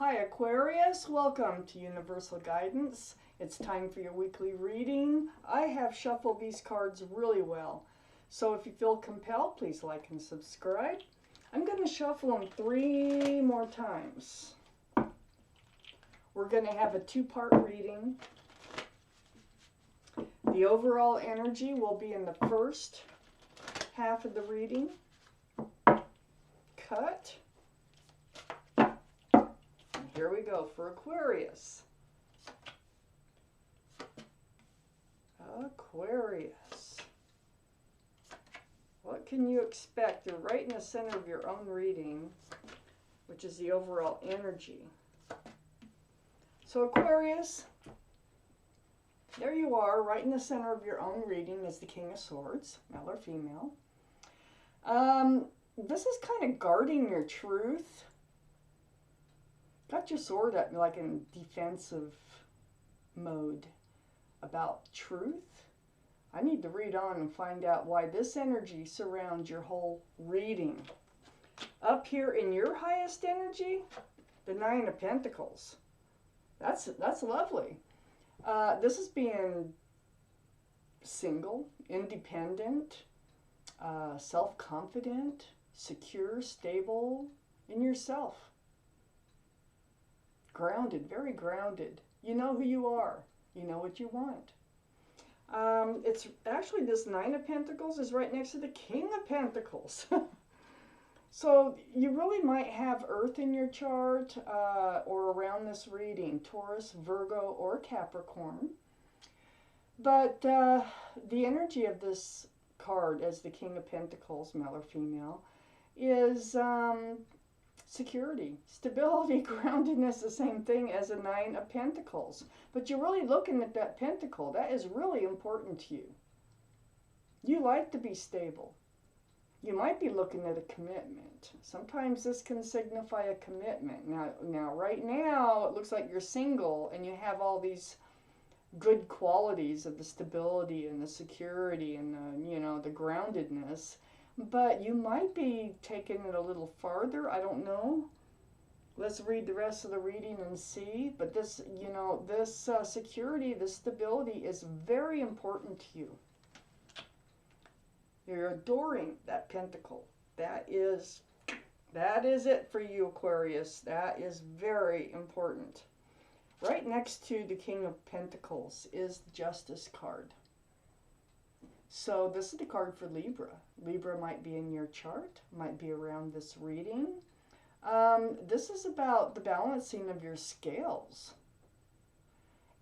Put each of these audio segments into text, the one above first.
Hi Aquarius, welcome to Universal Guidance. It's time for your weekly reading. I have shuffled these cards really well, so if you feel compelled, please like and subscribe. I'm going to shuffle them 3 more times. We're going to have a 2-part reading. The overall energy will be in the first half of the reading. Cut. Here we go for Aquarius. Aquarius. What can you expect? You're right in the center of your own reading, which is the overall energy. So Aquarius, there you are, right in the center of your own reading is the King of Swords, male or female. This is kind of guarding your truth. Got your sword up like in defensive mode about truth. I need to read on and find out why this energy surrounds your whole reading. Up here in your highest energy, the 9 of Pentacles. That's lovely. This is being single, independent, self-confident, secure, stable in yourself. Grounded, very grounded. You know who you are. You know what you want. It's actually this 9 of Pentacles is right next to the King of Pentacles. So you really might have Earth in your chart or around this reading, Taurus, Virgo, or Capricorn. But the energy of this card as the King of Pentacles, male or female, is security, stability, groundedness, the same thing as a 9 of Pentacles. But you're really looking at that pentacle. That is really important to you. You like to be stable. You might be looking at a commitment. Sometimes this can signify a commitment. Now, right now, it looks like you're single and you have all these good qualities of the stability and the security and the, the groundedness. But you might be taking it a little farther. I don't know. Let's read the rest of the reading and see. But this, this security, this stability is very important to you. You're adoring that pentacle. That is it for you, Aquarius. That is very important. Right next to the King of Pentacles is the Justice card. So this is the card for Libra. Libra might be in your chart, might be around this reading. This is about the balancing of your scales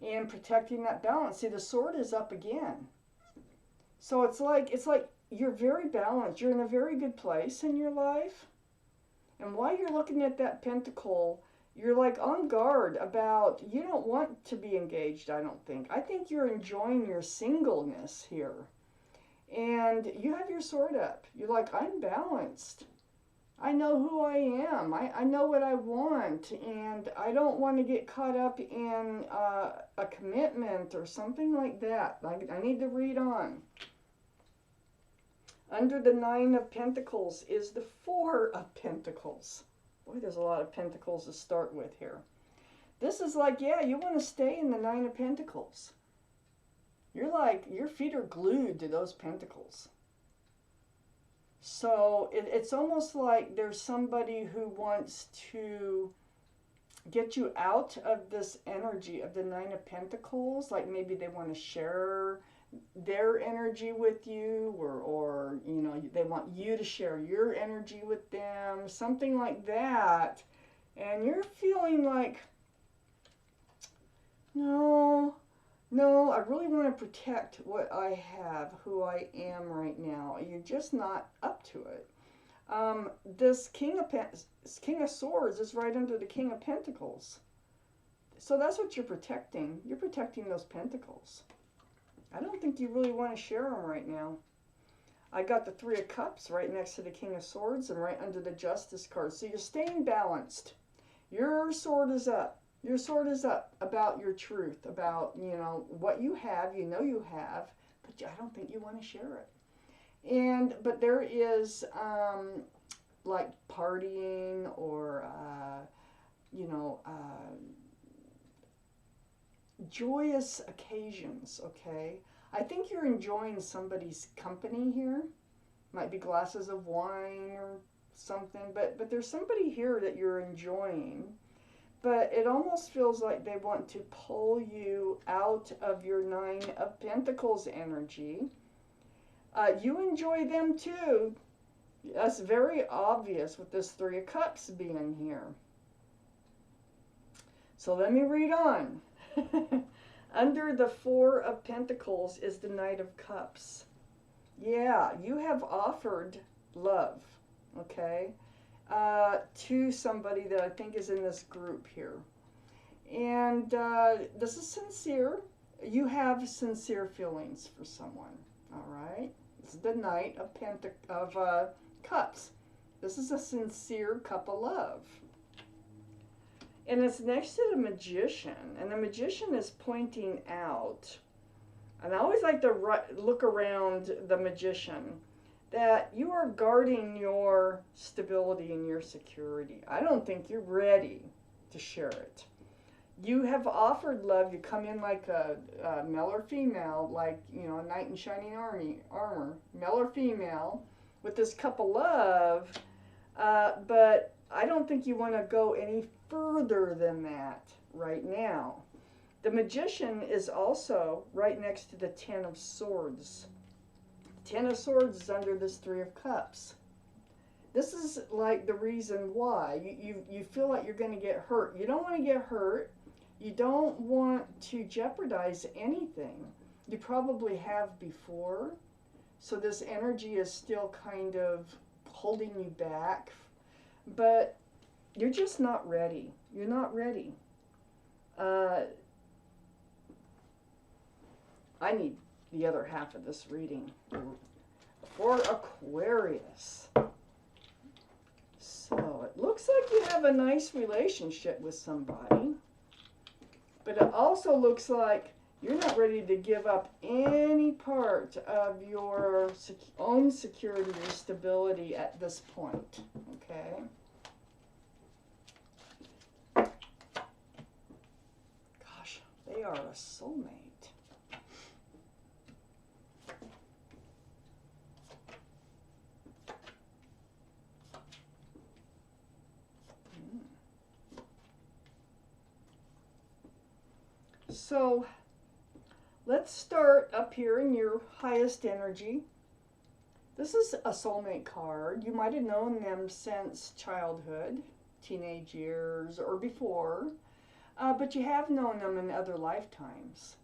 and protecting that balance. See, the sword is up again. So it's like you're very balanced. You're in a very good place in your life. And while you're looking at that pentacle, you're like on guard about, you don't want to be engaged, I don't think. I think you're enjoying your singleness here. And you have your sword up. You're like, I'm balanced. I know who I am. I know what I want. And I don't want to get caught up in a commitment or something like that. I need to read on. Under the 9 of Pentacles is the 4 of Pentacles. Boy, there's a lot of pentacles to start with here. This is like, yeah, you want to stay in the 9 of Pentacles. You're like, your feet are glued to those pentacles. So it's almost like there's somebody who wants to get you out of this energy of the 9 of Pentacles. Like maybe they want to share their energy with you, or they want you to share your energy with them, something like that. And you're feeling like, no, I really want to protect what I have, who I am right now. You're just not up to it. This King of Swords is right under the King of Pentacles. So that's what you're protecting. You're protecting those pentacles. I don't think you really want to share them right now. I got the 3 of Cups right next to the King of Swords and right under the Justice card. So you're staying balanced. Your sword is up. Your sword is up about your truth, about, what you have, you have, but I don't think you want to share it. But there is, like partying or, joyous occasions, okay? I think you're enjoying somebody's company here. Might be glasses of wine or something, but there's somebody here that you're enjoying. But it almost feels like they want to pull you out of your Nine of Pentacles energy. You enjoy them too. That's very obvious with this Three of Cups being here. So let me read on. Under the Four of Pentacles is the Knight of Cups. Yeah, you have offered love, okay, to somebody that I think is in this group here. And this is sincere. You have sincere feelings for someone, all right? This is the Knight of Cups. This is a sincere cup of love. And it's next to the Magician. And the Magician is pointing out, and I always like to look around the Magician, that you are guarding your stability and your security. I don't think you're ready to share it. You have offered love. You come in like a male or female, like, you know, a knight in shining armor, male or female, with this cup of love, but I don't think you want to go any further than that right now. The Magician is also right next to the Ten of Swords. Ten of Swords is under this Three of Cups. This is like the reason why. You feel like you're going to get hurt. You don't want to get hurt. You don't want to jeopardize anything. You probably have before. So this energy is still kind of holding you back. But you're just not ready. You're not ready. I need the other half of this reading for Aquarius. So it looks like you have a nice relationship with somebody, but it also looks like you're not ready to give up any part of your own security or stability at this point, okay? Gosh, they are a soulmate. So let's start up here in your highest energy. This is a soulmate card. You might have known them since childhood, teenage years, or before, but you have known them in other lifetimes.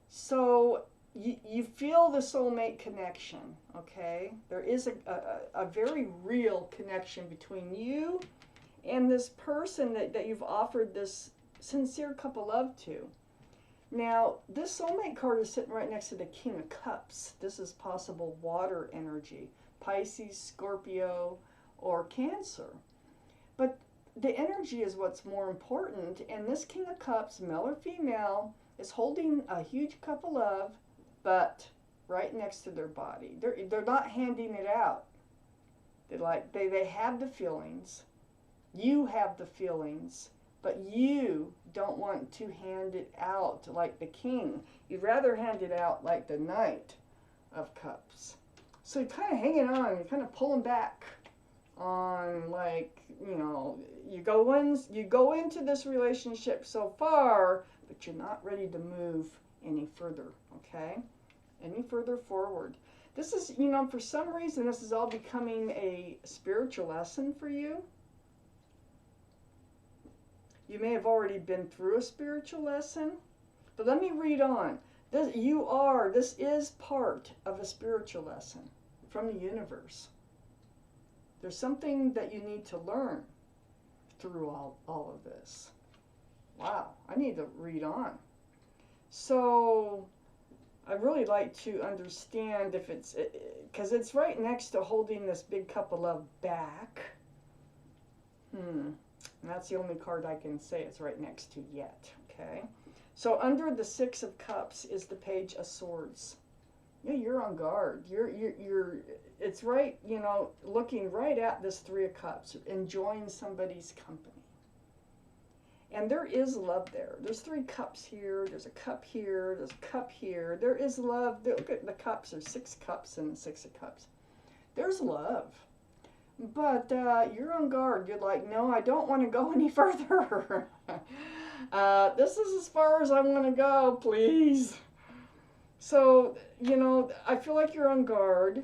So you feel the soulmate connection, okay? There is a very real connection between you and this person that you've offered this sincere cup of love to. Now, this soulmate card is sitting right next to the King of Cups. This is possible water energy, Pisces, Scorpio, or Cancer. But the energy is what's more important, and this King of Cups, male or female, is holding a huge cup of love, but right next to their body. They're not handing it out. They have the feelings. You have the feelings. But you don't want to hand it out like the king. You'd rather hand it out like the Knight of Cups. So you're kind of hanging on. You're kind of pulling back on, like, you know, you go into this relationship so far, but you're not ready to move any further, okay? Any further forward. This is, you know, for some reason, this is all becoming a spiritual lesson for you. You may have already been through a spiritual lesson, but let me read on. This is part of a spiritual lesson from the universe. There's something that you need to learn through all of this. Wow, I need to read on. So I really like to understand if it's, because it's right next to holding this big cup of love back. And that's the only card I can say it's right next to yet, okay? So under the Six of Cups is the Page of Swords. Yeah, you're on guard. It's right, you know, looking right at this Three of Cups, enjoying somebody's company. And there is love there. There's 3 cups here. There's a cup here. There's a cup here. There is love. Look at the cups. There's 6 cups and 6 of cups. There's love. But you're on guard. You're like, no, I don't want to go any further. This is as far as I want to go, please. So, you know, I feel like you're on guard.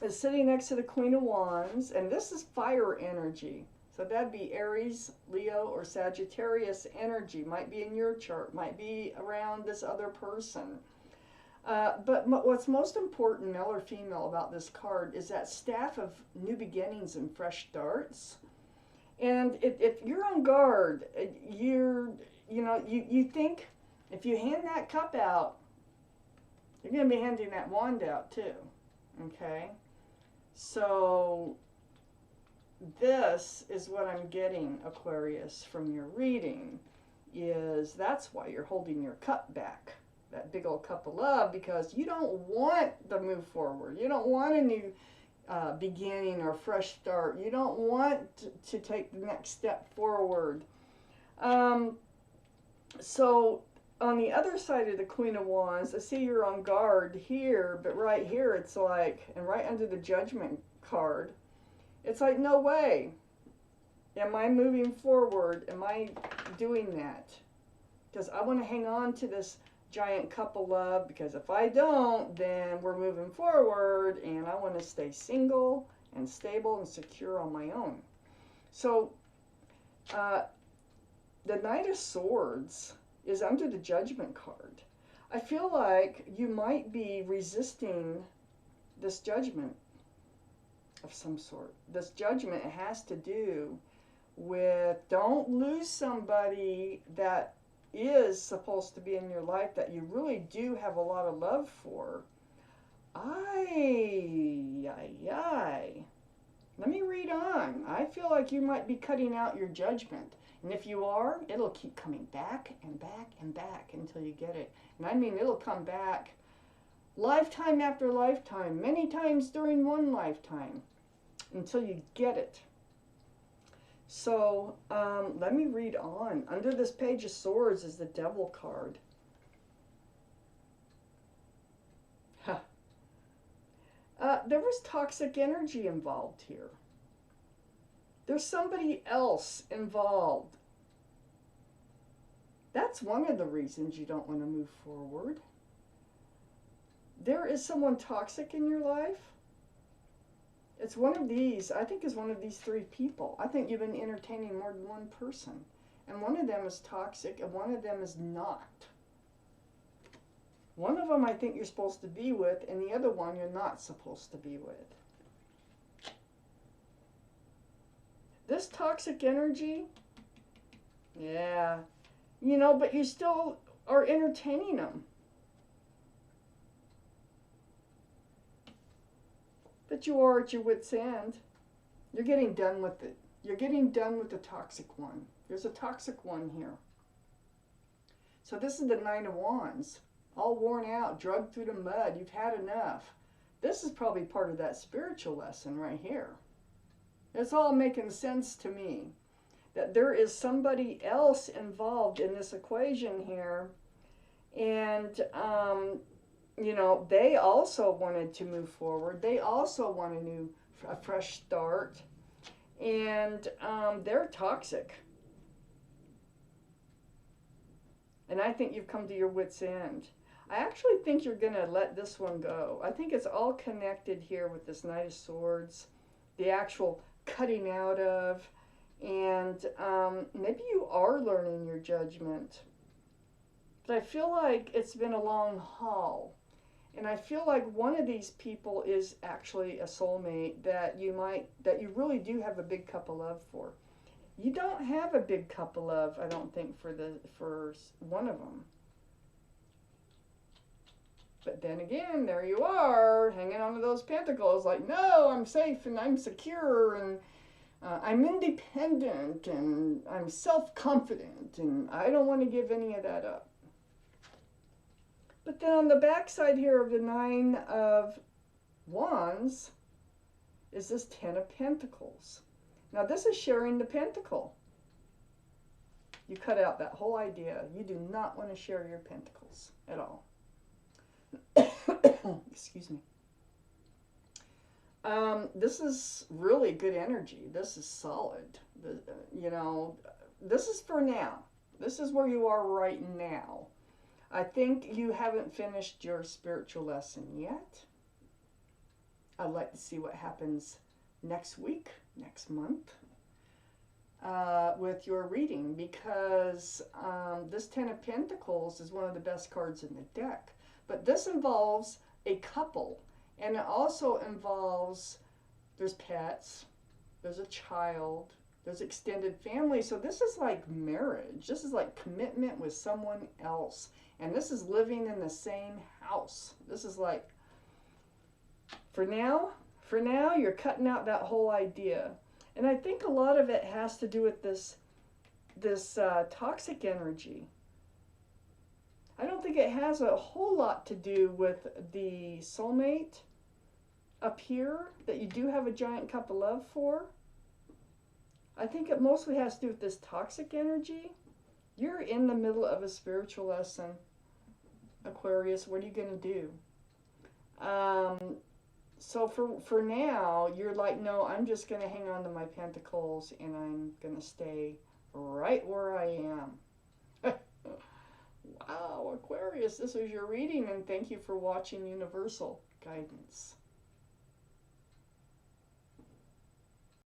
It's sitting next to the Queen of Wands, and this is fire energy. So that'd be Aries, Leo, or Sagittarius energy. Might be in your chart, might be around this other person. But what's most important, male or female, about this card is that staff of new beginnings and fresh starts. And if you're on guard, you think if you hand that cup out, you're going to be handing that wand out too. Okay? So this is what I'm getting, Aquarius, from your reading, is that's why you're holding your cup back, that big old cup of love, because you don't want to move forward. You don't want a new beginning or fresh start. You don't want to take the next step forward. So on the other side of the Queen of Wands, I see you're on guard here, but right here it's like, and right under the Judgment card, it's like, no way. Am I moving forward? Am I doing that? Because I want to hang on to this giant cup of love, because if I don't, then we're moving forward, and I want to stay single and stable and secure on my own. So the Knight of Swords is under the Judgment card. I feel like you might be resisting this judgment of some sort. This judgment has to do with, don't lose somebody that is supposed to be in your life that you really do have a lot of love for. Let me read on. I feel like you might be cutting out your judgment. And if you are, it'll keep coming back and back and back until you get it. And I mean, it'll come back lifetime after lifetime, many times during one lifetime, until you get it. So let me read on. Under this Page of Swords is the Devil card. Huh. There was toxic energy involved here. There's somebody else involved. That's one of the reasons you don't want to move forward. There is someone toxic in your life. It's one of these, I think, is one of these 3 people. I think you've been entertaining more than one person. And one of them is toxic and one of them is not. One of them I think you're supposed to be with, and the other one you're not supposed to be with. This toxic energy, yeah, you know, but you still are entertaining them. But you are at your wit's end. You're getting done with it. You're getting done with the toxic one. There's a toxic one here. So this is the Nine of Wands. All worn out, drugged through the mud. You've had enough. This is probably part of that spiritual lesson right here. It's all making sense to me. That there is somebody else involved in this equation here. And, you know, they also wanted to move forward. They also want a fresh start. And they're toxic. And I think you've come to your wit's end. I actually think you're going to let this one go. I think it's all connected here with this Knight of Swords. The actual cutting out of. And maybe you are learning your judgment. But I feel like it's been a long haul. And I feel like one of these people is actually a soulmate that you really do have a big cup of love for. You don't have a big cup of love, I don't think, for one of them. But then again, there you are, hanging on to those pentacles, like, no, I'm safe and I'm secure and I'm independent and I'm self-confident and I don't want to give any of that up. But then on the back side here of the Nine of Wands is this Ten of Pentacles. Now this is sharing the pentacle. You cut out that whole idea. You do not want to share your pentacles at all. Excuse me. This is really good energy. This is solid. You know, this is for now. This is where you are right now. I think you haven't finished your spiritual lesson yet. I'd like to see what happens next week, next month, with your reading, because this Ten of Pentacles is one of the best cards in the deck. But this involves a couple, and it also involves, there's pets, there's a child, there's extended family. So this is like marriage. This is like commitment with someone else. And this is living in the same house. This is like, for now, you're cutting out that whole idea. And I think a lot of it has to do with this toxic energy. I don't think it has a whole lot to do with the soulmate up here that you do have a giant cup of love for. I think it mostly has to do with this toxic energy. You're in the middle of a spiritual lesson, Aquarius. What are you going to do? So for now, you're like, no, I'm just going to hang on to my pentacles and I'm going to stay right where I am. Wow, Aquarius, this was your reading, and thank you for watching Universal Guidance.